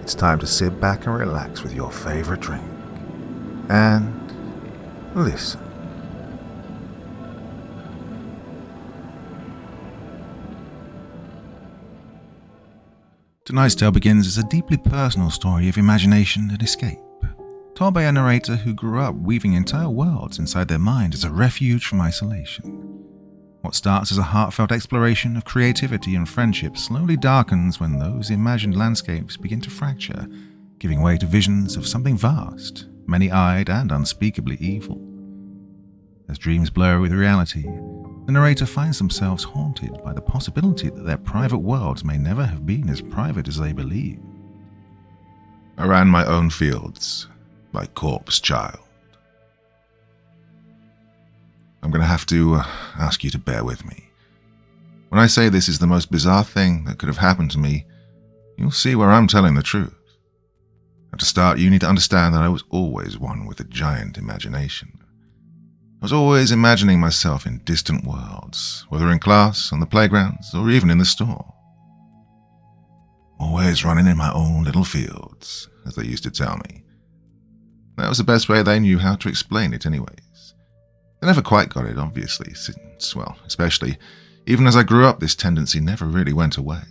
it's time to sit back and relax with your favorite drink. And listen. Tonight's tale begins as a deeply personal story of imagination and escape, told by a narrator who grew up weaving entire worlds inside their mind as a refuge from isolation. What starts as a heartfelt exploration of creativity and friendship slowly darkens when those imagined landscapes begin to fracture, giving way to visions of something vast, many-eyed and unspeakably evil. As dreams blur with reality, the narrator finds themselves haunted by the possibility that their private worlds may never have been as private as they believe. I ran my own fields, by Corpse Child. I'm going to have to ask you to bear with me. When I say this is the most bizarre thing that could have happened to me, you'll see where I'm telling the truth. And to start, you need to understand that I was always one with a giant imagination. I was always imagining myself in distant worlds, whether in class, on the playgrounds, or even in the store. Always running in my own little fields, as they used to tell me. That was the best way they knew how to explain it anyways. They never quite got it, obviously, since, well, especially, even as I grew up, this tendency never really went away.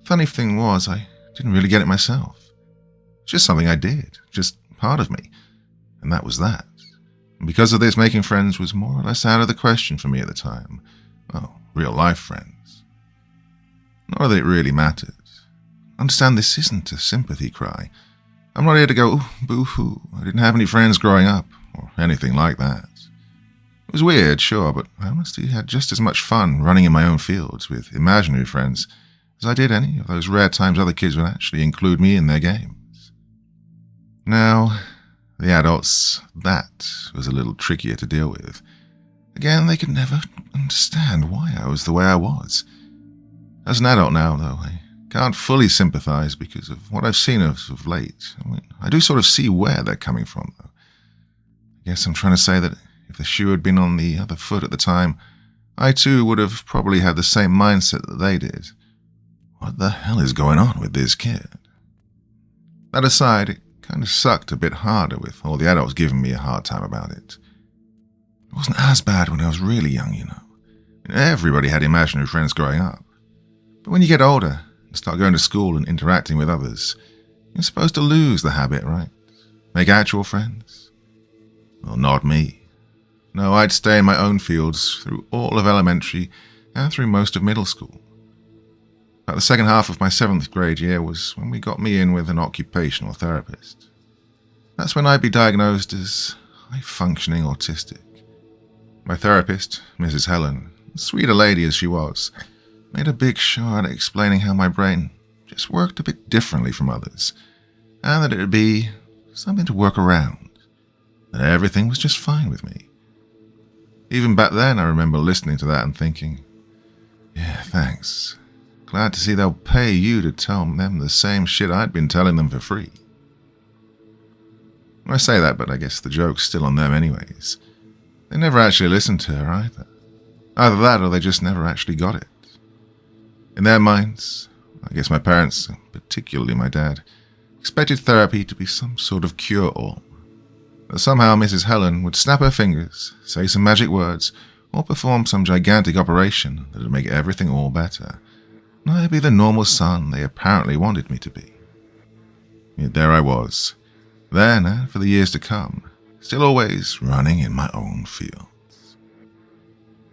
The funny thing was, I didn't really get it myself. It's just something I did, just part of me, and that was that. And because of this, making friends was more or less out of the question for me at the time. Well, real-life friends. Not that it really mattered. Understand, this isn't a sympathy cry. I'm not here to go, boo-hoo, I didn't have any friends growing up, or anything like that. It was weird, sure, but I honestly had just as much fun running in my own fields with imaginary friends as I did any of those rare times other kids would actually include me in their games. Now, the adults, that was a little trickier to deal with. Again, they could never understand why I was the way I was. As an adult now, though, I can't fully sympathize because of what I've seen of late. I do sort of see where they're coming from, though. I guess I'm trying to say that if the shoe had been on the other foot at the time, I too would have probably had the same mindset that they did. What the hell is going on with this kid? That aside, it kind of sucked a bit harder with all the adults giving me a hard time about it. It wasn't as bad when I was really young, you know. Everybody had imaginary friends growing up. But when you get older and start going to school and interacting with others, you're supposed to lose the habit, right? Make actual friends. Well, not me. No, I'd stay in my own fields through all of elementary and through most of middle school. About the second half of my 7th grade year was when we got me in with an occupational therapist. That's when I'd be diagnosed as high-functioning autistic. My therapist, Mrs. Helen, sweet a lady as she was, made a big show out of explaining how my brain just worked a bit differently from others, and that it would be something to work around, that everything was just fine with me. Even back then, I remember listening to that and thinking, yeah, thanks. Glad to see they'll pay you to tell them the same shit I'd been telling them for free. I say that, but I guess the joke's still on them anyways. They never actually listened to her either. Either that or they just never actually got it. In their minds, I guess my parents, particularly my dad, expected therapy to be some sort of cure-all. That somehow Mrs. Helen would snap her fingers, say some magic words, or perform some gigantic operation that would make everything all better. And I'd be the normal son they apparently wanted me to be. Yet there I was, then and for the years to come, still always running in my own fields.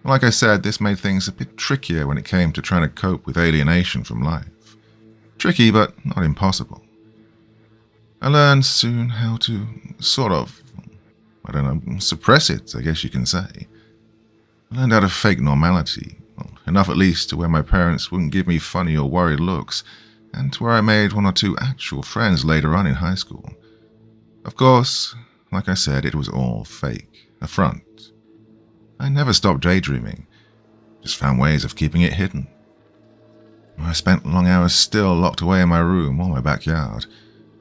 Like I said, this made things a bit trickier when it came to trying to cope with alienation from life. Tricky, but not impossible. I learned soon how to sort of, suppress it, I guess you can say. I learned how to fake normality, enough at least to where my parents wouldn't give me funny or worried looks, and to where I made 1 or 2 actual friends later on in high school. Of course, like I said, it was all fake, a front. I never stopped daydreaming, just found ways of keeping it hidden. I spent long hours still locked away in my room or my backyard,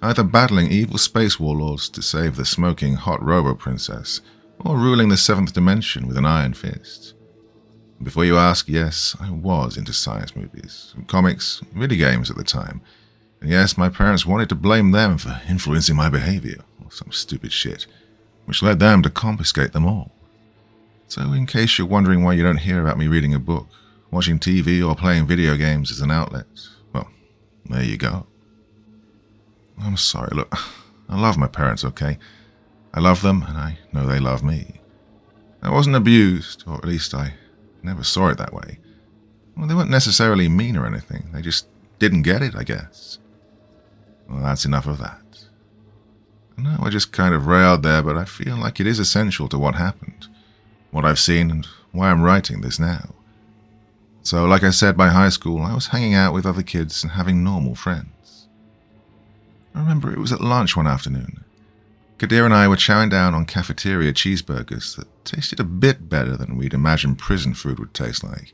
either battling evil space warlords to save the smoking hot robo-princess, or ruling the 7th dimension with an iron fist. Before you ask, yes, I was into science movies, comics, video games at the time, And yes, my parents wanted to blame them for influencing my behavior, or some stupid shit, which led them to confiscate them all. So in case you're wondering why you don't hear about me reading a book, watching TV, or playing video games as an outlet, well, there you go. I'm sorry, look, I love my parents, okay? I love them, and I know they love me. I wasn't abused, or at least I never saw it that way. Well, they weren't necessarily mean or anything, they just didn't get it, I guess. Well, that's enough of that. I know I just kind of railed there, but I feel like it is essential to what happened, what I've seen, and why I'm writing this now. So, like I said, by high school, I was hanging out with other kids and having normal friends. I remember it was at lunch one afternoon. Kadir and I were chowing down on cafeteria cheeseburgers that tasted a bit better than we'd imagined prison food would taste like.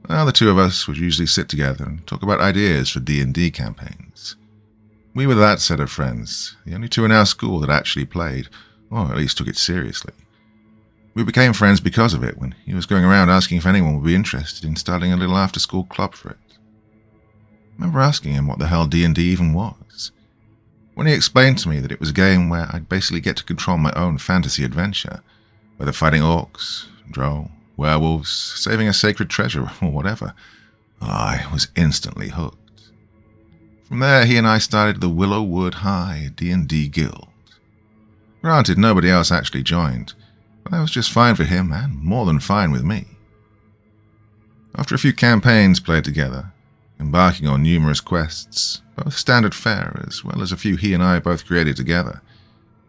Well, the two of us would usually sit together and talk about ideas for D&D campaigns. We were that set of friends, the only two in our school that actually played, or at least took it seriously. We became friends because of it when he was going around asking if anyone would be interested in starting a little after-school club for it. I remember asking him what the hell D&D even was. When he explained to me that it was a game where I'd basically get to control my own fantasy adventure, whether fighting orcs, drow, werewolves, saving a sacred treasure, or whatever, I was instantly hooked. From there, he and I started the Willowwood High D&D Guild. Granted, nobody else actually joined, but that was just fine for him and more than fine with me. After a few campaigns played together, embarking on numerous quests, both standard fare as well as a few he and I both created together,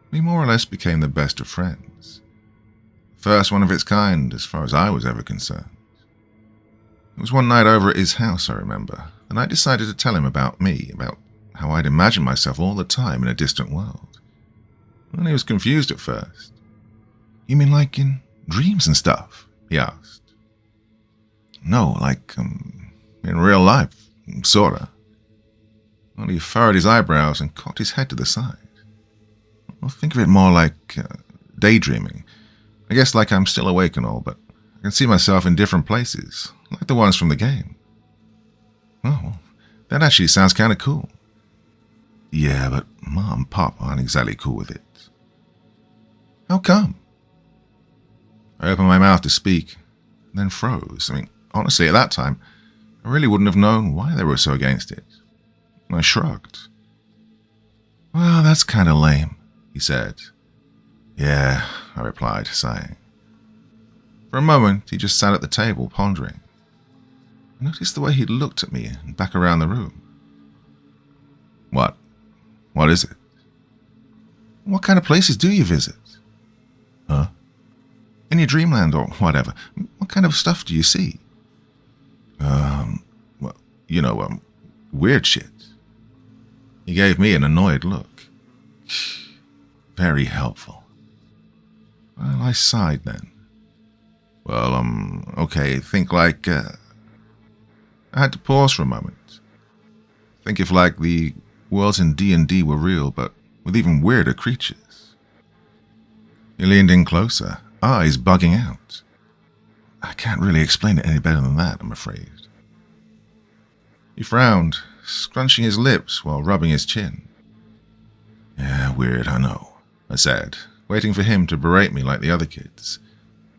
we more or less became the best of friends. First one of its kind, as far as I was ever concerned. It was one night over at his house, I remember, and I decided to tell him about me, about how I'd imagined myself all the time in a distant world. And he was confused at first. "You mean like in dreams and stuff?" he asked. "No, like, in real life, sorta." Well, he furrowed his eyebrows and cocked his head to the side. "Well, think of it more like daydreaming. I guess like I'm still awake and all, but I can see myself in different places, like the ones from the game." "Oh, well, that actually sounds kind of cool." "Yeah, but Mom and Pop aren't exactly cool with it." "How come?" I opened my mouth to speak, then froze. Honestly, at that time, I really wouldn't have known why they were so against it. I shrugged. "Well, that's kind of lame," he said. "Yeah," I replied, sighing. For a moment, he just sat at the table, pondering. I noticed the way he looked at me and back around the room. What? What is it?" "What kind of places do you visit?" "Huh? In your dreamland or whatever, what kind of stuff do you see?" Well, weird shit." He gave me an annoyed look. "Very helpful." Well, I sighed then. "Well, okay, think like, I had to pause for a moment. Think if, like, the worlds in D&D were real, but with even weirder creatures." He leaned in closer, eyes bugging out. I can't really explain it any better than that, I'm afraid. He frowned, scrunching his lips while rubbing his chin. "Yeah, weird, I know," I said, waiting for him to berate me like the other kids.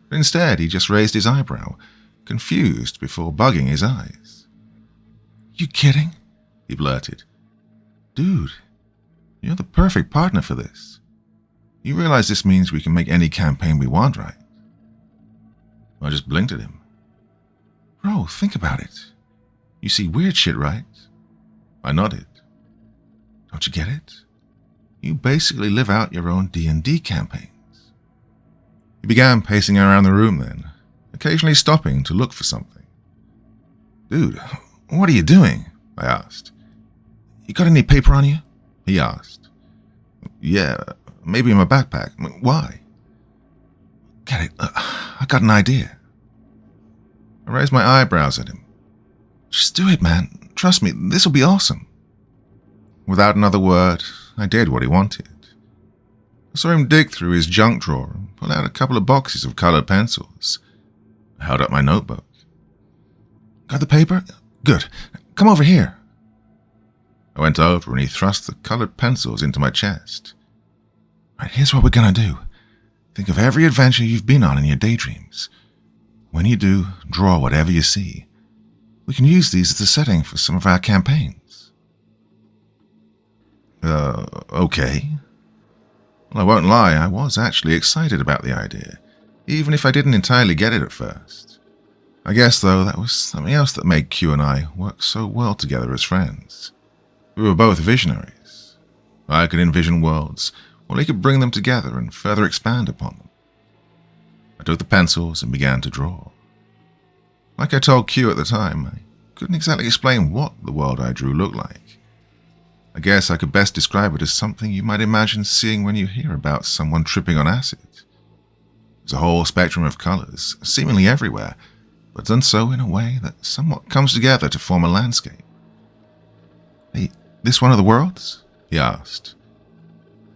But instead, he just raised his eyebrow, confused before bugging his eyes. "You kidding?" he blurted. "Dude, you're the perfect partner for this. You realize this means we can make any campaign we want, right?" I just blinked at him. "Bro, think about it. You see weird shit, right?" I nodded. "Don't you get it? You basically live out your own D&D campaigns." He began pacing around the room then, occasionally stopping to look for something. "Dude, what are you doing?" I asked. "You got any paper on you?" he asked. "Yeah, maybe in my backpack. Why?" "Get it, I got an idea." I raised my eyebrows at him. "Just do it, man. Trust me, this'll be awesome." Without another word, I did what he wanted. I saw him dig through his junk drawer and pull out a couple of boxes of colored pencils. I held up my notebook. "Got the paper? Good. Come over here." I went over and he thrust the colored pencils into my chest. Right, here's what we're gonna do. Think of every adventure you've been on in your daydreams. When you do, draw whatever you see. We can use these as a setting for some of our campaigns. Okay. Well, I won't lie, I was actually excited about the idea, even if I didn't entirely get it at first. I guess, though, that was something else that made Q and I work so well together as friends. We were both visionaries. I could envision worlds, while he could bring them together and further expand upon them. I took the pencils and began to draw. Like I told Q at the time, I couldn't exactly explain what the world I drew looked like. I guess I could best describe it as something you might imagine seeing when you hear about someone tripping on acid. There's a whole spectrum of colors, seemingly everywhere, but done so in a way that somewhat comes together to form a landscape. Hey, this one of the worlds? He asked.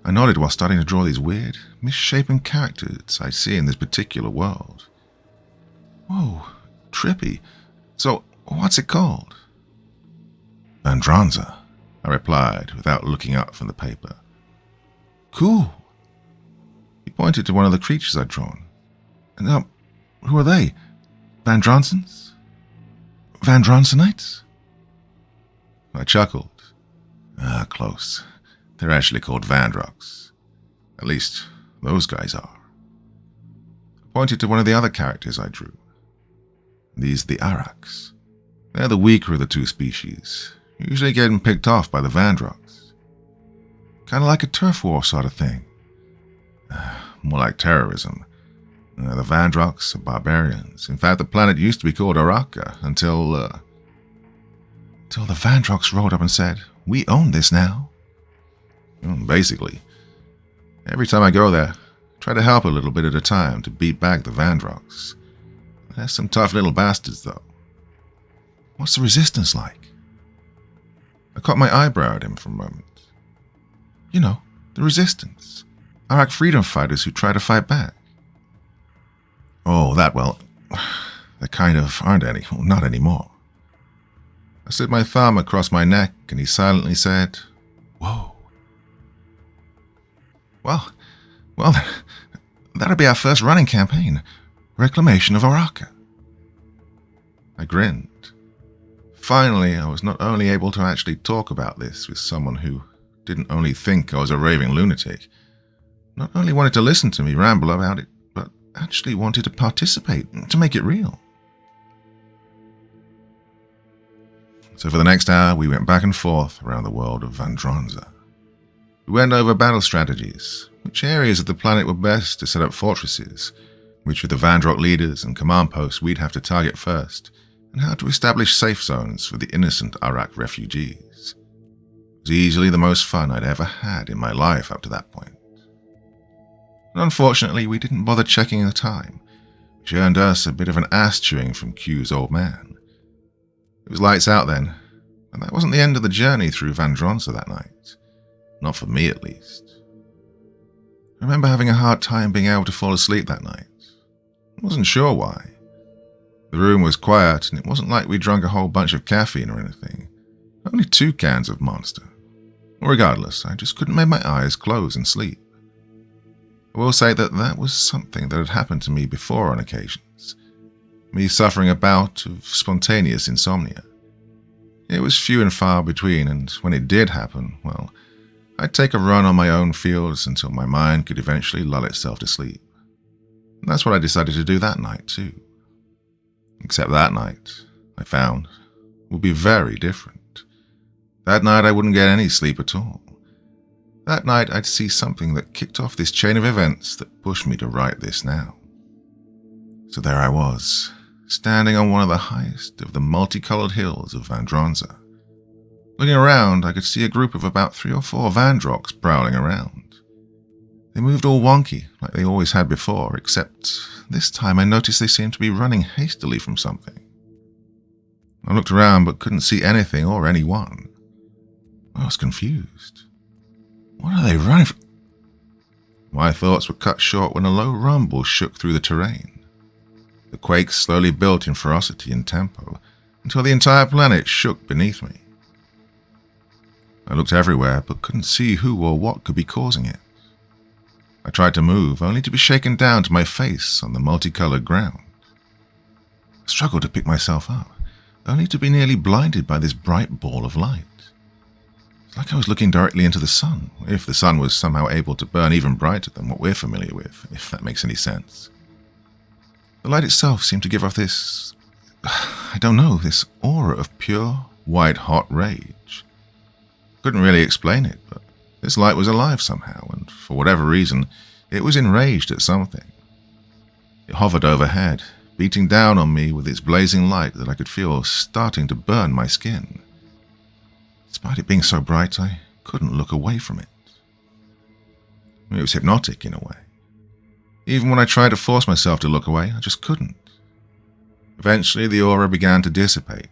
I nodded while starting to draw these weird, misshapen characters I see in this particular world. Whoa, trippy. So, what's it called? Vandranza, I replied without looking up from the paper. Cool. He pointed to one of the creatures I'd drawn. And, who are they? Vandransons? Vandransonites? I chuckled. Close. They're actually called Vandrox. At least, those guys are. I pointed to one of the other characters I drew. These are the Arax. They're the weaker of the two species, usually getting picked off by the Vandrox. Kind of like a turf war sort of thing. More like terrorism. The Vandrox are barbarians. In fact, the planet used to be called Araka until the Vandrox rolled up and said, "We own this now." Basically. Every time I go there, I try to help a little bit at a time to beat back the Vandrox. They're some tough little bastards, though. What's the resistance like? I caught my eyebrow at him for a moment. You know, the resistance. Arak freedom fighters who try to fight back. Oh, that, well, there kind of aren't any. Well, not anymore. I slid my thumb across my neck and he silently said, "Whoa. Well, that'll be our first running campaign. Reclamation of Araka." I grinned. Finally, I was not only able to actually talk about this with someone who didn't only think I was a raving lunatic, not only wanted to listen to me ramble about it, but actually wanted to participate, to make it real. So for the next hour, we went back and forth around the world of Vandranza. We went over battle strategies, which areas of the planet were best to set up fortresses, which of the Vandrox leaders and command posts we'd have to target first, and how to establish safe zones for the innocent Arak refugees. It was easily the most fun I'd ever had in my life up to that point. And unfortunately, we didn't bother checking the time, which earned us a bit of an ass-chewing from Q's old man. It was lights out then, and that wasn't the end of the journey through Vandranza that night. Not for me, at least. I remember having a hard time being able to fall asleep that night. I wasn't sure why. The room was quiet, and it wasn't like we drunk a whole bunch of caffeine or anything. Only 2 cans of Monster. Regardless, I just couldn't make my eyes close and sleep. I will say that was something that had happened to me before on occasions. Me suffering a bout of spontaneous insomnia. It was few and far between, and when it did happen, well, I'd take a run on my own fields until my mind could eventually lull itself to sleep. And that's what I decided to do that night, too. Except that night, I found, would be very different. That night I wouldn't get any sleep at all. That night I'd see something that kicked off this chain of events that pushed me to write this now. So there I was, standing on one of the highest of the multicolored hills of Vandranza. Looking around, I could see a group of about 3 or 4 Vandrox prowling around. They moved all wonky, like they always had before, except this time I noticed they seemed to be running hastily from something. I looked around but couldn't see anything or anyone. I was confused. What are they running from? My thoughts were cut short when a low rumble shook through the terrain. The quake slowly built in ferocity and tempo until the entire planet shook beneath me. I looked everywhere, but couldn't see who or what could be causing it. I tried to move, only to be shaken down to my face on the multicolored ground. I struggled to pick myself up, only to be nearly blinded by this bright ball of light. It's like I was looking directly into the sun, if the sun was somehow able to burn even brighter than what we're familiar with, if that makes any sense. The light itself seemed to give off this, this aura of pure, white-hot rage. Couldn't really explain it, but this light was alive somehow, and for whatever reason, it was enraged at something. It hovered overhead, beating down on me with its blazing light that I could feel starting to burn my skin. Despite it being so bright, I couldn't look away from it. It was hypnotic in a way. Even when I tried to force myself to look away, I just couldn't. Eventually, the aura began to dissipate,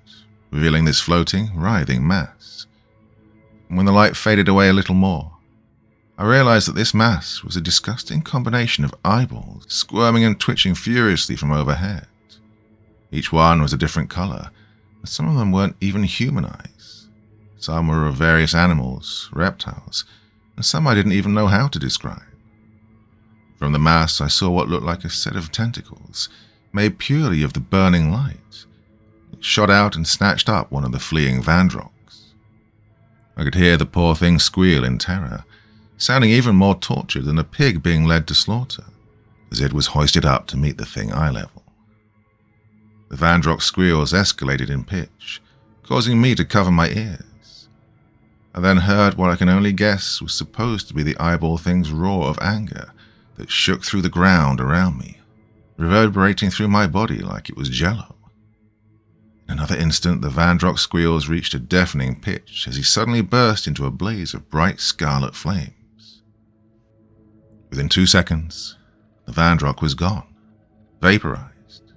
revealing this floating, writhing mass. And when the light faded away a little more, I realized that this mass was a disgusting combination of eyeballs squirming and twitching furiously from overhead. Each one was a different color, and some of them weren't even human eyes. Some were of various animals, reptiles, and some I didn't even know how to describe. From the mass, I saw what looked like a set of tentacles, made purely of the burning light. It shot out and snatched up one of the fleeing Vandroks. I could hear the poor thing squeal in terror, sounding even more tortured than a pig being led to slaughter, as it was hoisted up to meet the thing eye level. The Vandrok's squeals escalated in pitch, causing me to cover my ears. I then heard what I can only guess was supposed to be the eyeball thing's roar of anger that shook through the ground around me, reverberating through my body like it was jello. In another instant, the Vandrok's squeals reached a deafening pitch as he suddenly burst into a blaze of bright scarlet flames. Within 2 seconds, the Vandrok was gone, vaporized.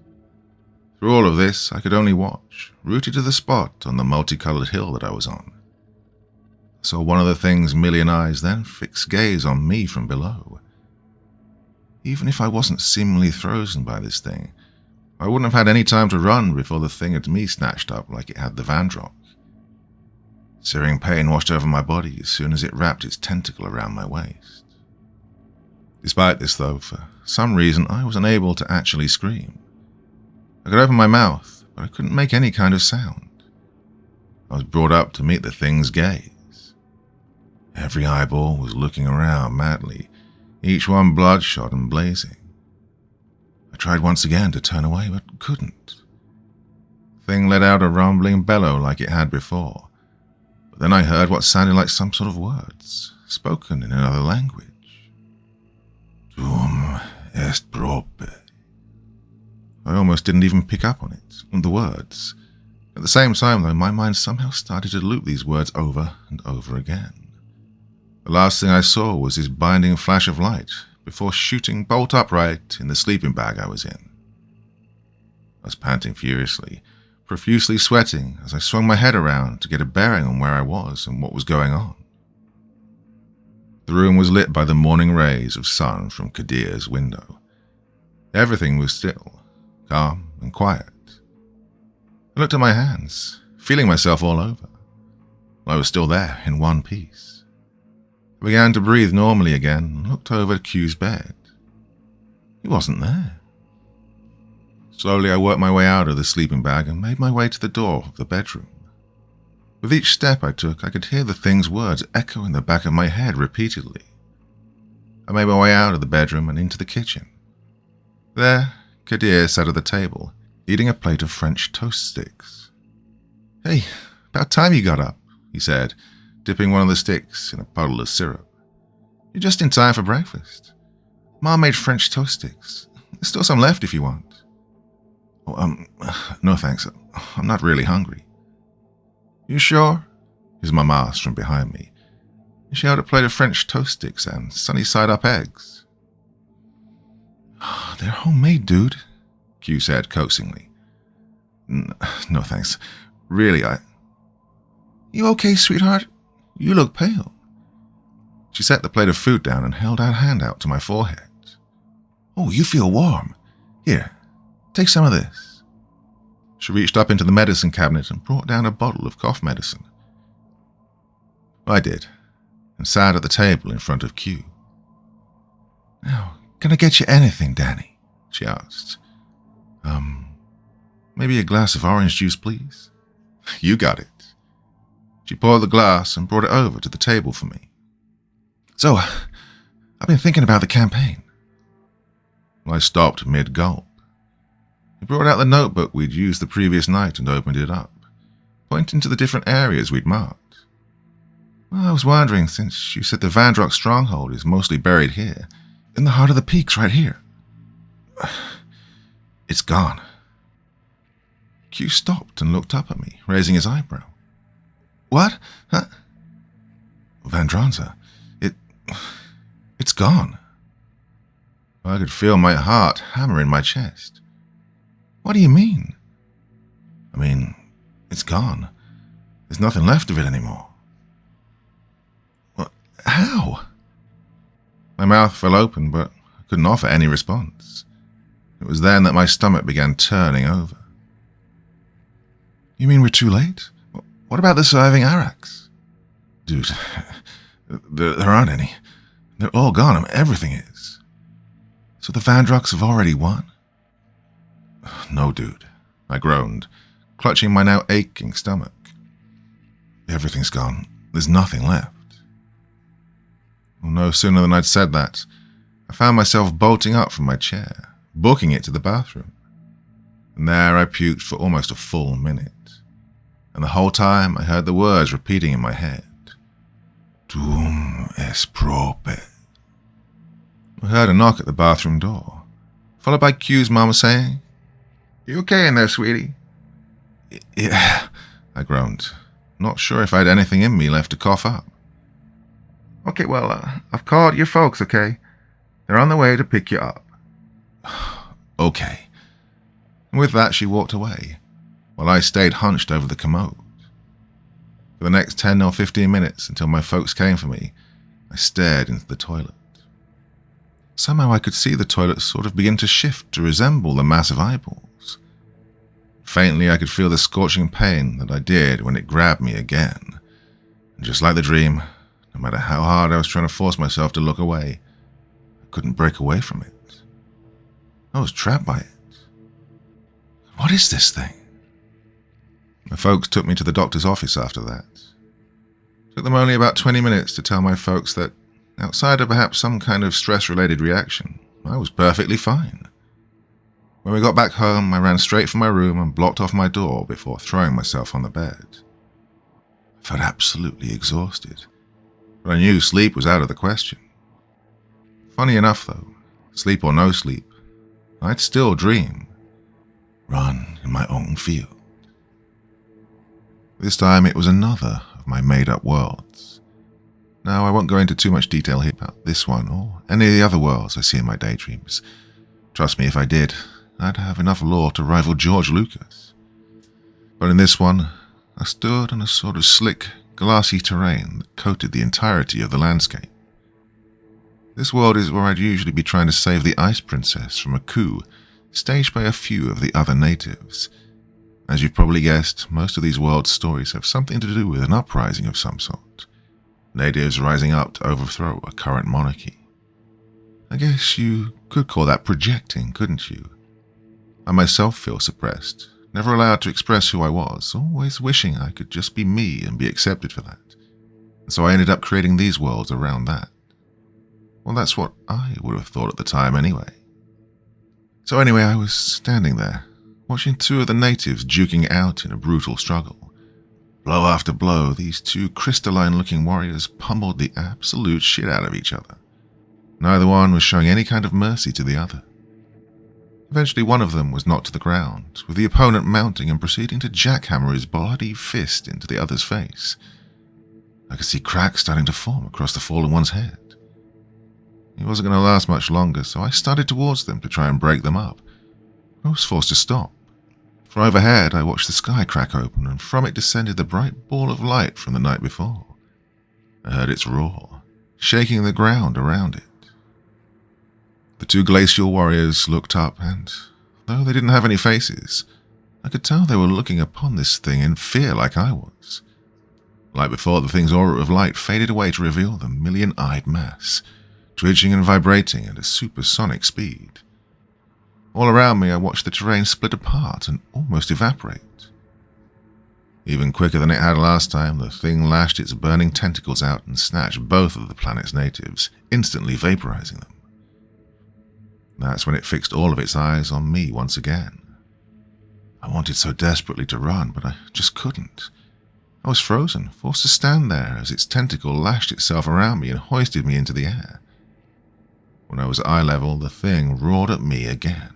Through all of this, I could only watch, rooted to the spot on the multicolored hill that I was on. I saw one of the thing's million eyes then fix gaze on me from below. Even if I wasn't seemingly frozen by this thing, I wouldn't have had any time to run before the thing had me snatched up like it had the Vandrok. Searing pain washed over my body as soon as it wrapped its tentacle around my waist. Despite this, though, for some reason I was unable to actually scream. I could open my mouth, but I couldn't make any kind of sound. I was brought up to meet the thing's gaze. Every eyeball was looking around madly, each one bloodshot and blazing. I tried once again to turn away, but couldn't. The thing let out a rumbling bellow like it had before, but then I heard what sounded like some sort of words, spoken in another language. Tum est prope. I almost didn't even pick up on it, on the words. At the same time, though, my mind somehow started to loop these words over and over again. The last thing I saw was this blinding flash of light before shooting bolt upright in the sleeping bag I was in. I was panting furiously, profusely sweating as I swung my head around to get a bearing on where I was and what was going on. The room was lit by the morning rays of sun from Kadir's window. Everything was still, calm and quiet. I looked at my hands, feeling myself all over. I was still there in one piece. I began to breathe normally again and looked over Q's bed. He wasn't there. Slowly I worked my way out of the sleeping bag and made my way to the door of the bedroom. With each step I took, I could hear the thing's words echo in the back of my head repeatedly. I made my way out of the bedroom and into the kitchen. There, Kadir sat at the table, eating a plate of French toast sticks. "Hey, about time you got up," he said, dipping one of the sticks in a puddle of syrup. "You're just in time for breakfast. Mom made French toast sticks. There's still some left if you want." "Oh, no thanks. I'm not really hungry." "You sure?" his mum asked from behind me. She held a plate of French toast sticks and sunny-side-up eggs. "They're homemade, dude," Q said coaxingly. No thanks. Really, "You okay, sweetheart? You look pale." She set the plate of food down and held her hand out to my forehead. "Oh, you feel warm. Here, take some of this." She reached up into the medicine cabinet and brought down a bottle of cough medicine. I did, and sat at the table in front of Q. "Now, can I get you anything, Danny?" she asked. Maybe a glass of orange juice, please?" "You got it." She poured the glass and brought it over to the table for me. "So, I've been thinking about the campaign." I stopped mid-gulp. He brought out the notebook we'd used the previous night and opened it up, pointing to the different areas we'd marked. "Well, I was wondering, since you said the Vandrock stronghold is mostly buried here, in the heart of the peaks right here." "It's gone." Q stopped and looked up at me, raising his eyebrow. "What? Huh?" "Vandranza, it's gone." I could feel my heart hammer in my chest. "What do you mean?" "I mean, it's gone. There's nothing left of it anymore." "What? How?" My mouth fell open, but I couldn't offer any response. It was then that my stomach began turning over. "You mean we're too late? What about the surviving Arax?" "Dude, there aren't any. They're all gone. Everything is." "So the Vandrocks have already won?" "No, dude," I groaned, clutching my now aching stomach. "Everything's gone. There's nothing left." Well, no sooner than I'd said that, I found myself bolting up from my chair, booking it to the bathroom. And there I puked for almost a full minute. And the whole time I heard the words repeating in my head. "Dum es prope." I heard a knock at the bathroom door, followed by Q's mama saying, "You okay in there, sweetie?" "Yeah," I groaned, not sure if I had anything in me left to cough up. "Okay, well, I've called your folks, okay? They're on the way to pick you up." "Okay." And with that, she walked away, while I stayed hunched over the commode. For the next 10 or 15 minutes, until my folks came for me, I stared into the toilet. Somehow I could see the toilet sort of begin to shift to resemble the massive eyeballs. Faintly, I could feel the scorching pain that I did when it grabbed me again. And just like the dream, no matter how hard I was trying to force myself to look away, I couldn't break away from it. I was trapped by it. What is this thing? My folks took me to the doctor's office after that. It took them only about 20 minutes to tell my folks that, outside of perhaps some kind of stress-related reaction, I was perfectly fine. When we got back home, I ran straight for my room and blocked off my door before throwing myself on the bed. I felt absolutely exhausted, but I knew sleep was out of the question. Funny enough, though, sleep or no sleep, I'd still dream. Run in my own field. This time it was another of my made-up worlds. Now, I won't go into too much detail here about this one or any of the other worlds I see in my daydreams. Trust me, if I did, I'd have enough lore to rival George Lucas. But in this one, I stood on a sort of slick, glassy terrain that coated the entirety of the landscape. This world is where I'd usually be trying to save the Ice Princess from a coup staged by a few of the other natives. As you've probably guessed, most of these world stories have something to do with an uprising of some sort. Natives rising up to overthrow a current monarchy. I guess you could call that projecting, couldn't you? I myself feel suppressed, never allowed to express who I was, always wishing I could just be me and be accepted for that. And so I ended up creating these worlds around that. Well, that's what I would have thought at the time anyway. So anyway, I was standing there, watching two of the natives duking out in a brutal struggle. Blow after blow, these two crystalline-looking warriors pummeled the absolute shit out of each other. Neither one was showing any kind of mercy to the other. Eventually one of them was knocked to the ground, with the opponent mounting and proceeding to jackhammer his bloody fist into the other's face. I could see cracks starting to form across the fallen one's head. He wasn't going to last much longer, so I started towards them to try and break them up. I was forced to stop. For overhead, I watched the sky crack open, and from it descended the bright ball of light from the night before. I heard its roar, shaking the ground around it. The two glacial warriors looked up, and, though they didn't have any faces, I could tell they were looking upon this thing in fear like I was. Like before, the thing's aura of light faded away to reveal the million-eyed mass, twitching and vibrating at a supersonic speed. All around me, I watched the terrain split apart and almost evaporate. Even quicker than it had last time, the thing lashed its burning tentacles out and snatched both of the planet's natives, instantly vaporizing them. That's when it fixed all of its eyes on me once again. I wanted so desperately to run, but I just couldn't. I was frozen, forced to stand there as its tentacle lashed itself around me and hoisted me into the air. When I was at eye level, the thing roared at me again.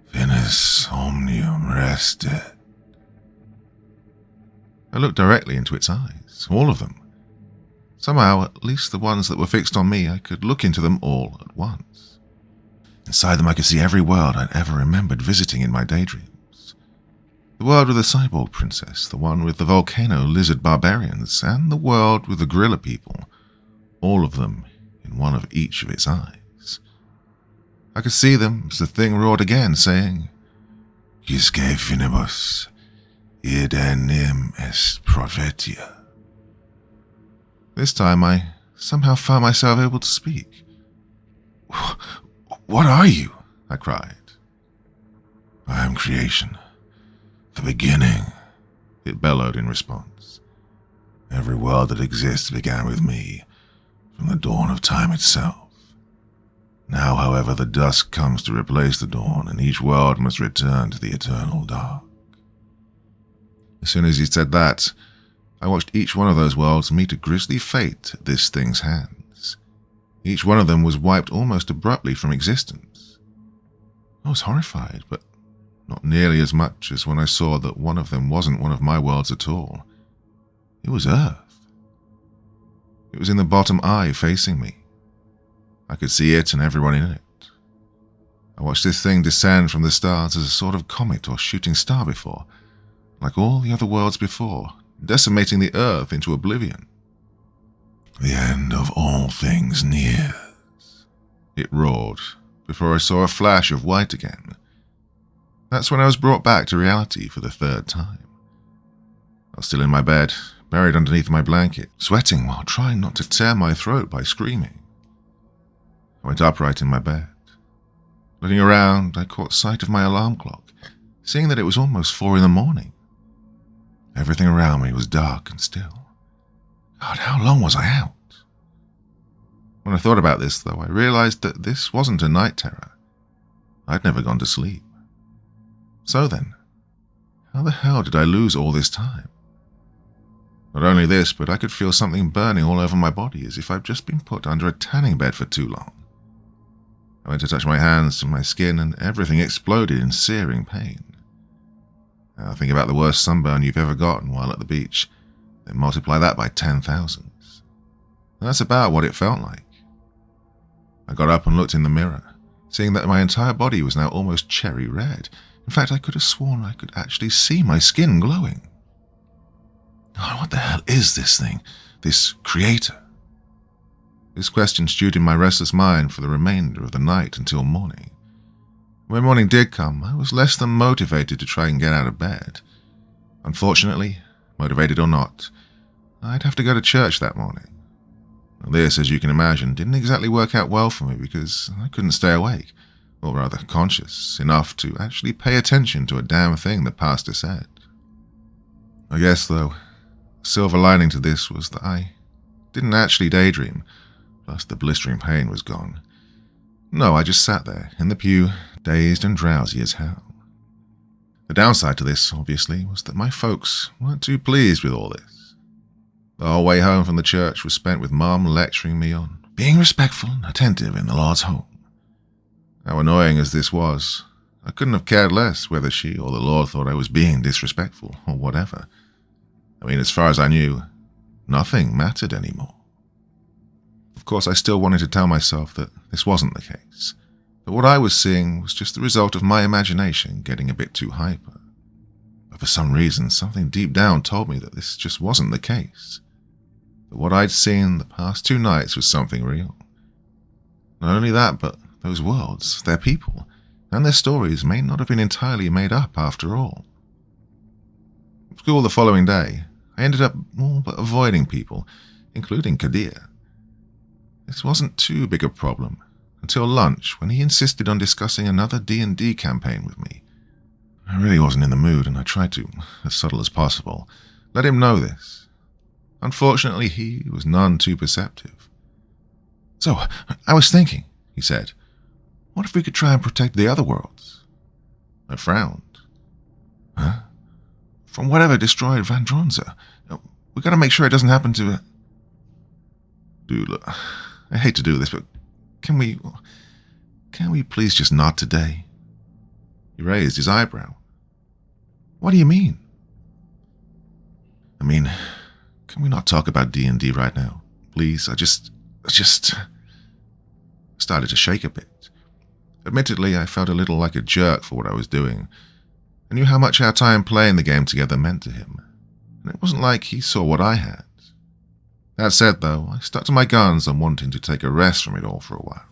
Finis omnium restet. I looked directly into its eyes, all of them. Somehow, at least the ones that were fixed on me, I could look into them all at once. Inside them I could see every world I'd ever remembered visiting in my daydreams. The world with the cyborg princess, the one with the volcano lizard barbarians, and the world with the gorilla people, all of them in one of each of its eyes. I could see them as the thing roared again, saying, Quisque finibus, idenim est prophetia. This time I somehow found myself able to speak. What are you? I cried. I am creation. The beginning, it bellowed in response. Every world that exists began with me, from the dawn of time itself. Now, however, the dusk comes to replace the dawn, and each world must return to the eternal dark. As soon as he said that, I watched each one of those worlds meet a grisly fate at this thing's hands. Each one of them was wiped almost abruptly from existence. I was horrified, but not nearly as much as when I saw that one of them wasn't one of my worlds at all. It was Earth. It was in the bottom eye facing me. I could see it and everyone in it. I watched this thing descend from the stars as a sort of comet or shooting star before, like all the other worlds before, decimating the Earth into oblivion. The end of all things nears, it roared, before I saw a flash of white again. That's when I was brought back to reality for the third time. I was still in my bed, buried underneath my blanket, sweating while trying not to tear my throat by screaming. I went upright in my bed. Looking around, I caught sight of my alarm clock, seeing that it was almost 4 a.m. Everything around me was dark and still. God, how long was I out? When I thought about this, though, I realized that this wasn't a night terror. I'd never gone to sleep. So then, how the hell did I lose all this time? Not only this, but I could feel something burning all over my body as if I'd just been put under a tanning bed for too long. I went to touch my hands to my skin and everything exploded in searing pain. Now think about the worst sunburn you've ever gotten while at the beach, then multiply that by 10,000. That's about what it felt like. I got up and looked in the mirror, seeing that my entire body was now almost cherry red. In fact, I could have sworn I could actually see my skin glowing. Oh, what the hell is this thing? This creator? This question stewed in my restless mind for the remainder of the night until morning. When morning did come, I was less than motivated to try and get out of bed. Unfortunately, motivated or not, I'd have to go to church that morning. This, as you can imagine, didn't exactly work out well for me because I couldn't stay awake, or rather conscious, enough to actually pay attention to a damn thing the pastor said. I guess, though, the silver lining to this was that I didn't actually daydream, plus the blistering pain was gone. No, I just sat there, in the pew, dazed and drowsy as hell. The downside to this, obviously, was that my folks weren't too pleased with all this. The whole way home from the church was spent with Mum lecturing me on being respectful and attentive in the Lord's home. How annoying as this was, I couldn't have cared less whether she or the Lord thought I was being disrespectful or whatever. I mean, as far as I knew, nothing mattered anymore. Of course, I still wanted to tell myself that this wasn't the case, that what I was seeing was just the result of my imagination getting a bit too hyper. But for some reason, something deep down told me that this just wasn't the case. That what I'd seen the past 2 nights was something real. Not only that, but those worlds, their people, and their stories may not have been entirely made up after all. At school the following day, I ended up all but avoiding people, including Kadir. This wasn't too big a problem until lunch, when he insisted on discussing another D&D campaign with me. I really wasn't in the mood, and I tried to, as subtle as possible, let him know this. Unfortunately, he was none too perceptive. "So, I was thinking," he said, "what if we could try and protect the other worlds?" I frowned. "Huh? From whatever destroyed Vandronza. We gotta make sure it doesn't happen to..." "Dude, look, I hate to do this, but can we please just not today?" He raised his eyebrow. "What do you mean?" "I mean, can we not talk about D&D right now? Please, I just started to shake a bit. Admittedly, I felt a little like a jerk for what I was doing. I knew how much our time playing the game together meant to him, and it wasn't like he saw what I had. That said, though, I stuck to my guns on wanting to take a rest from it all for a while.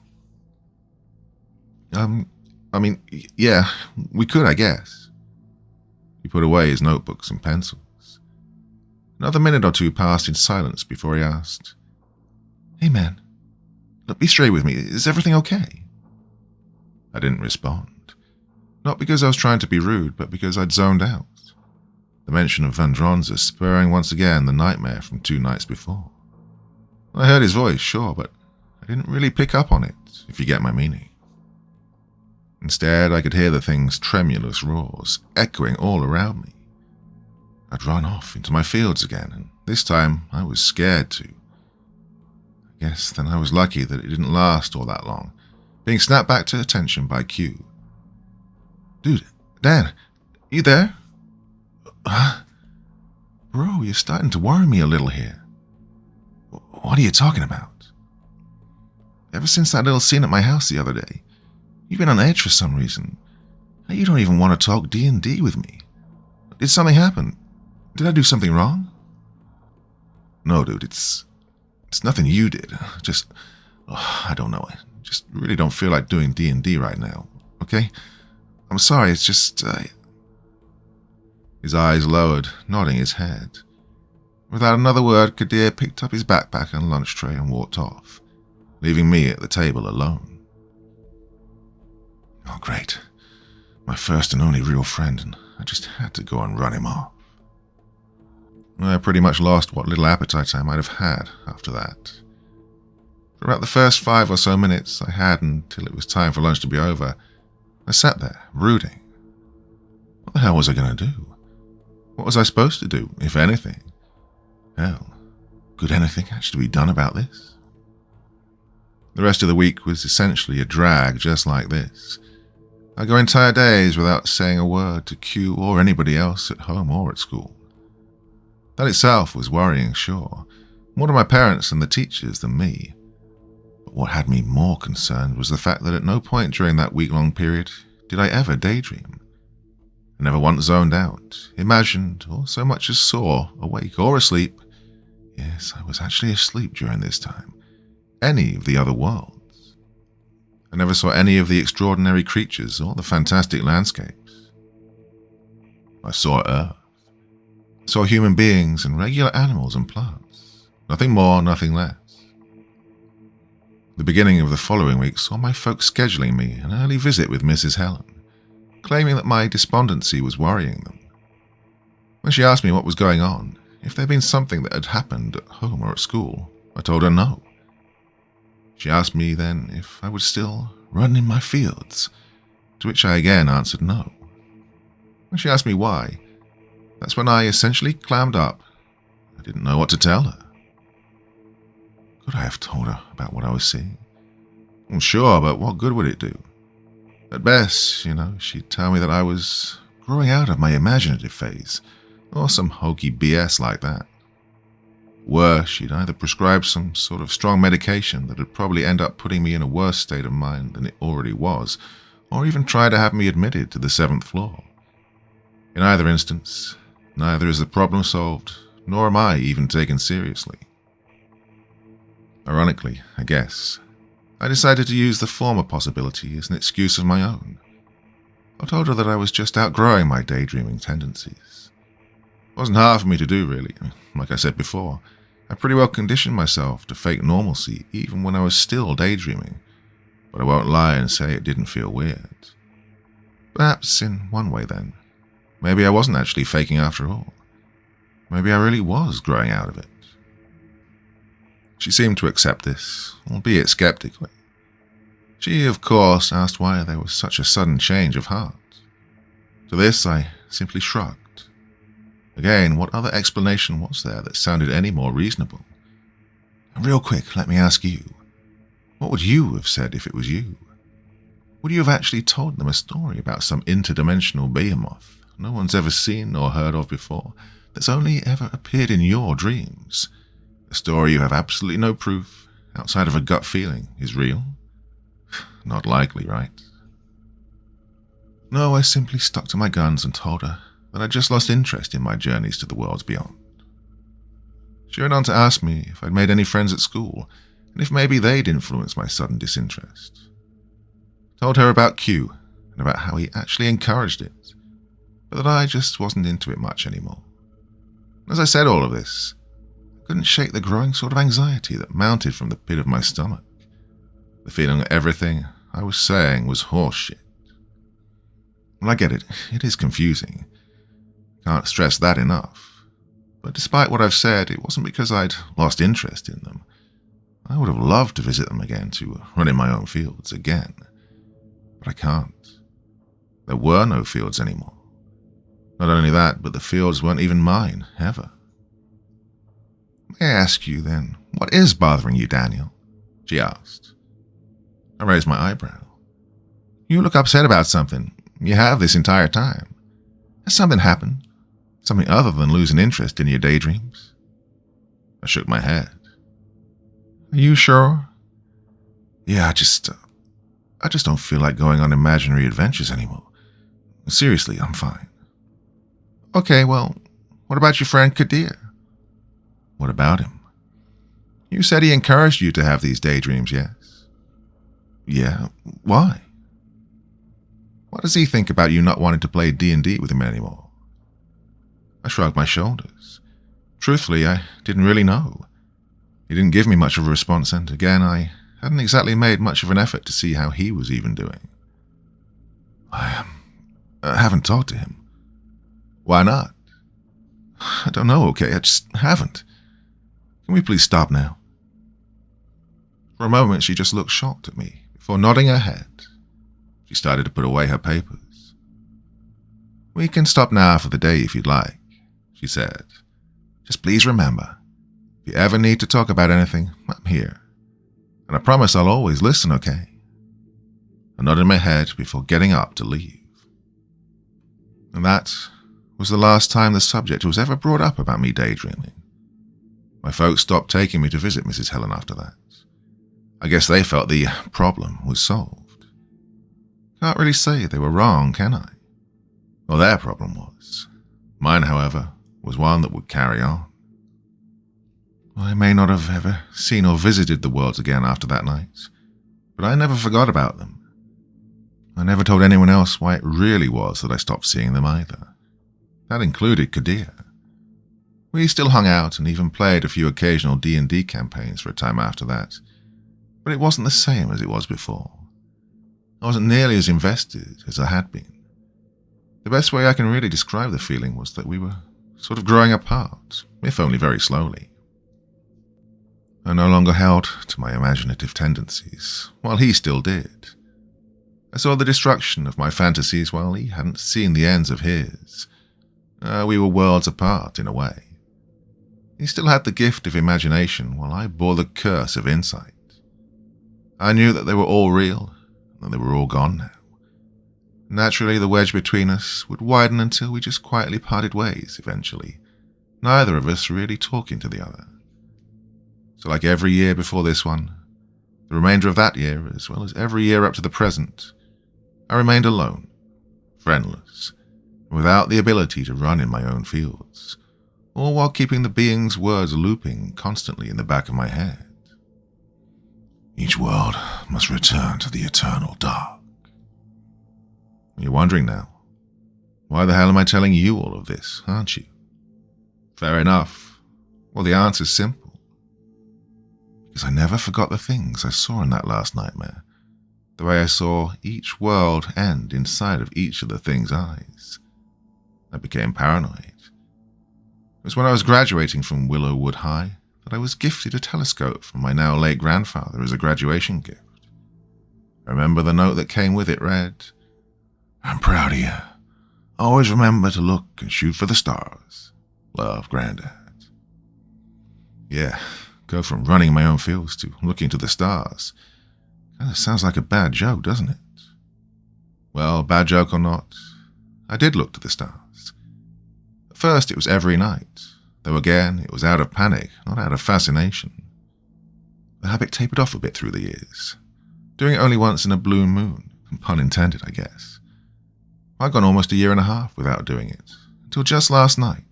Yeah, we could, I guess." He put away his notebooks and pencils. Another minute or two passed in silence before he asked, "Hey man, look, be straight with me, is everything okay?" I didn't respond. Not because I was trying to be rude, but because I'd zoned out. The mention of Vandronza spurring once again the nightmare from 2 nights before. I heard his voice, sure, but I didn't really pick up on it, if you get my meaning. Instead, I could hear the thing's tremulous roars echoing all around me. I'd run off into my fields again, and this time I was scared too. I guess then I was lucky that it didn't last all that long, being snapped back to attention by Q. "Dude, Dan, you there?" "Bro, you're starting to worry me a little here." "What are you talking about?" "Ever since that little scene at my house the other day, you've been on edge for some reason. Now you don't even want to talk D&D with me. Did something happen? Did I do something wrong?" "No, dude, it's nothing you did. I don't know. I just really don't feel like doing D&D right now, okay? I'm sorry, it's just, His eyes lowered, nodding his head. Without another word, Kadir picked up his backpack and lunch tray and walked off, leaving me at the table alone. Oh, great. My first and only real friend, and I just had to go and run him off. I pretty much lost what little appetite I might have had after that. For about the first 5 or so minutes I had until it was time for lunch to be over, I sat there, brooding. What the hell was I going to do? What was I supposed to do, if anything? Hell, could anything actually be done about this? The rest of the week was essentially a drag just like this. I go entire days without saying a word to Q or anybody else at home or at school. That itself was worrying, sure, more to my parents and the teachers than me. But what had me more concerned was the fact that at no point during that week-long period did I ever daydream. I never once zoned out, imagined, or so much as saw, awake or asleep. Yes, I was actually asleep during this time. Any of the other worlds. I never saw any of the extraordinary creatures or the fantastic landscapes. I saw Earth. I saw human beings and regular animals and plants. Nothing more, nothing less. The beginning of the following week saw my folks scheduling me an early visit with Mrs. Helen, claiming that my despondency was worrying them. When she asked me what was going on, if there had been something that had happened at home or at school, I told her no. She asked me then if I would still run in my fields, to which I again answered no. When she asked me why, that's when I essentially clammed up. I didn't know what to tell her. Could I have told her about what I was seeing? Well, sure, but what good would it do? At best, she'd tell me that I was growing out of my imaginative phase, or some hokey BS like that. Worse, she'd either prescribe some sort of strong medication that would probably end up putting me in a worse state of mind than it already was, or even try to have me admitted to the 7th floor. In either instance, neither is the problem solved, nor am I even taken seriously. Ironically, I guess, I decided to use the former possibility as an excuse of my own. I told her that I was just outgrowing my daydreaming tendencies. It wasn't hard for me to do, really. Like I said before, I pretty well conditioned myself to fake normalcy even when I was still daydreaming, but I won't lie and say it didn't feel weird. Perhaps in one way then. Maybe I wasn't actually faking after all. Maybe I really was growing out of it. She seemed to accept this, albeit skeptically. She, of course, asked why there was such a sudden change of heart. To this, I simply shrugged. Again, what other explanation was there that sounded any more reasonable? And real quick, let me ask you, what would you have said if it was you? Would you have actually told them a story about some interdimensional behemoth no one's ever seen or heard of before, that's only ever appeared in your dreams? A story you have absolutely no proof, outside of a gut feeling, is real? Not likely, right? No, I simply stuck to my guns and told her that I just lost interest in my journeys to the worlds beyond. She went on to ask me if I'd made any friends at school, and if maybe they'd influenced my sudden disinterest. Told her about Q, and about how he actually encouraged it, but that I just wasn't into it much anymore. As I said all of this, I couldn't shake the growing sort of anxiety that mounted from the pit of my stomach, the feeling that everything I was saying was horseshit. Well, I get it, it is confusing. Can't stress that enough. But despite what I've said, it wasn't because I'd lost interest in them. I would have loved to visit them again, to run in my own fields again. But I can't. There were no fields anymore. Not only that, but the fields weren't even mine, ever. May I ask you, then, what is bothering you, Daniel? She asked. I raised my eyebrow. You look upset about something. You have this entire time. Has something happened? Something other than losing interest in your daydreams? I shook my head. Are you sure? Yeah, I just don't feel like going on imaginary adventures anymore. Seriously, I'm fine. Okay, well, what about your friend Kadir? What about him? You said he encouraged you to have these daydreams, yes? Yeah, why? What does he think about you not wanting to play D&D with him anymore? I shrugged my shoulders. Truthfully, I didn't really know. He didn't give me much of a response, and again, I hadn't exactly made much of an effort to see how he was even doing. I haven't talked to him. Why not? I don't know, okay? I just haven't. Can we please stop now? For a moment, she just looked shocked at me, before nodding her head. She started to put away her papers. We can stop now for the day if you'd like, she said. Just please remember, if you ever need to talk about anything, I'm here. And I promise I'll always listen, okay? I nodded my head before getting up to leave. And that was the last time the subject was ever brought up about me daydreaming. My folks stopped taking me to visit Mrs. Helen after that. I guess they felt the problem was solved. Can't really say they were wrong, can I? Well, their problem was. Mine, however, was one that would carry on. I may not have ever seen or visited the worlds again after that night, but I never forgot about them. I never told anyone else why it really was that I stopped seeing them either. That included Kadir. We still hung out and even played a few occasional D&D campaigns for a time after that, but it wasn't the same as it was before. I wasn't nearly as invested as I had been. The best way I can really describe the feeling was that we were sort of growing apart, if only very slowly. I no longer held to my imaginative tendencies, while he still did. I saw the destruction of my fantasies while he hadn't seen the ends of his. We were worlds apart, in a way. He still had the gift of imagination, while I bore the curse of insight. I knew that they were all real, and they were all gone now. Naturally, the wedge between us would widen until we just quietly parted ways eventually, neither of us really talking to the other. So like every year before this one, the remainder of that year, as well as every year up to the present, I remained alone, friendless, without the ability to run in my own fields, all while keeping the being's words looping constantly in the back of my head. Each world must return to the eternal dark. You're wondering now, why the hell am I telling you all of this, aren't you? Fair enough. Well, the answer's simple. Because I never forgot the things I saw in that last nightmare. The way I saw each world end inside of each of the things' eyes. I became paranoid. It was when I was graduating from Willowwood High that I was gifted a telescope from my now late grandfather as a graduation gift. I remember the note that came with it read, "I'm proud of you. Always remember to look and shoot for the stars. Love, Granddad." Yeah, go from running my own fields to looking to the stars. Kind of sounds like a bad joke, doesn't it? Well, bad joke or not, I did look to the stars. At first, it was every night, though again, it was out of panic, not out of fascination. The habit tapered off a bit through the years, doing it only once in a blue moon, pun intended, I guess. I'd gone almost a year and a half without doing it, until just last night.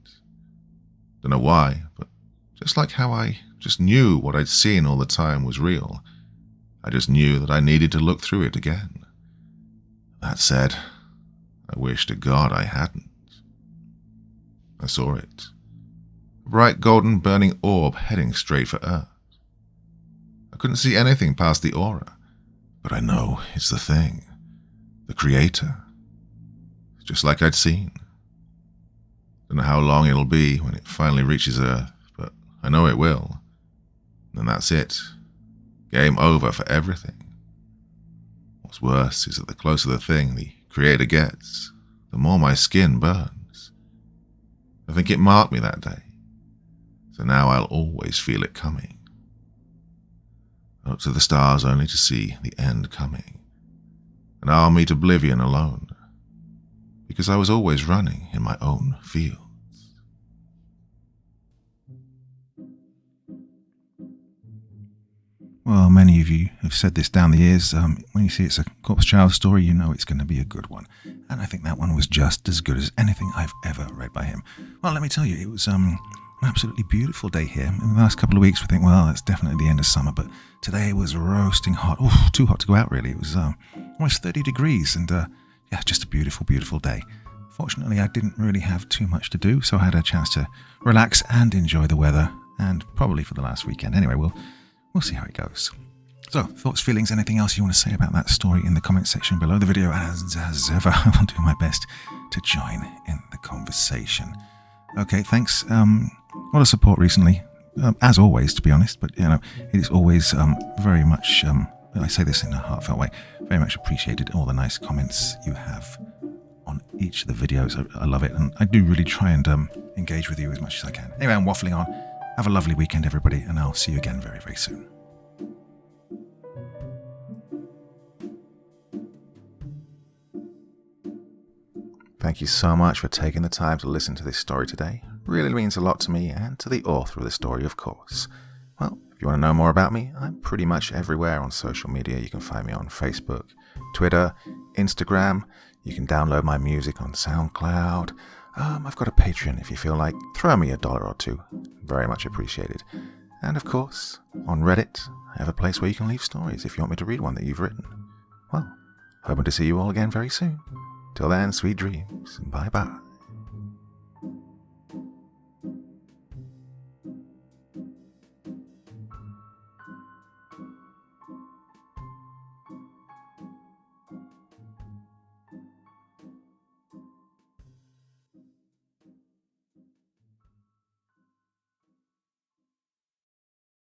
Don't know why, but just like how I just knew what I'd seen all the time was real, I just knew that I needed to look through it again. That said, I wish to God I hadn't. I saw it. A bright golden burning orb heading straight for Earth. I couldn't see anything past the aura, but I know it's the thing. The Creator. Just like I'd seen. Don't know how long it'll be when it finally reaches Earth, but I know it will. And that's it. Game over for everything. What's worse is that the closer the thing the Creator gets, the more my skin burns. I think it marked me that day, so now I'll always feel it coming. I look to the stars only to see the end coming, and I'll meet oblivion alone, because I was always running in my own fields. Well, many of you have said this down the years. When you see it's a corpse child story, you know it's going to be a good one. And I think that one was just as good as anything I've ever read by him. Well, let me tell you, it was an absolutely beautiful day here. In the last couple of weeks, we think, well, that's definitely the end of summer. But today was roasting hot. Ooh, too hot to go out, really. It was almost 30 degrees. And yeah, just a beautiful, beautiful day. Fortunately, I didn't really have too much to do, so I had a chance to relax and enjoy the weather. And probably for the last weekend. Anyway, We'll see how it goes. So, thoughts, feelings, anything else you want to say about that story in the comment section below the video. As ever, I will do my best to join in the conversation. Okay, thanks. A lot of support recently, as always, to be honest. But, you know, it is always very much, I say this in a heartfelt way, very much appreciated all the nice comments you have on each of the videos. I love it. And I do really try and engage with you as much as I can. Anyway, I'm waffling on. Have a lovely weekend, everybody, and I'll see you again very, very soon. Thank you so much for taking the time to listen to this story today. Really means a lot to me and to the author of the story, of course. Well, if you want to know more about me, I'm pretty much everywhere on social media. You can find me on Facebook, Twitter, Instagram. You can download my music on SoundCloud. I've got a Patreon if you feel like. Throw me $1 or $2. Very much appreciated. And of course, on Reddit, I have a place where you can leave stories if you want me to read one that you've written. Well, hoping to see you all again very soon. Till then, sweet dreams. Bye-bye.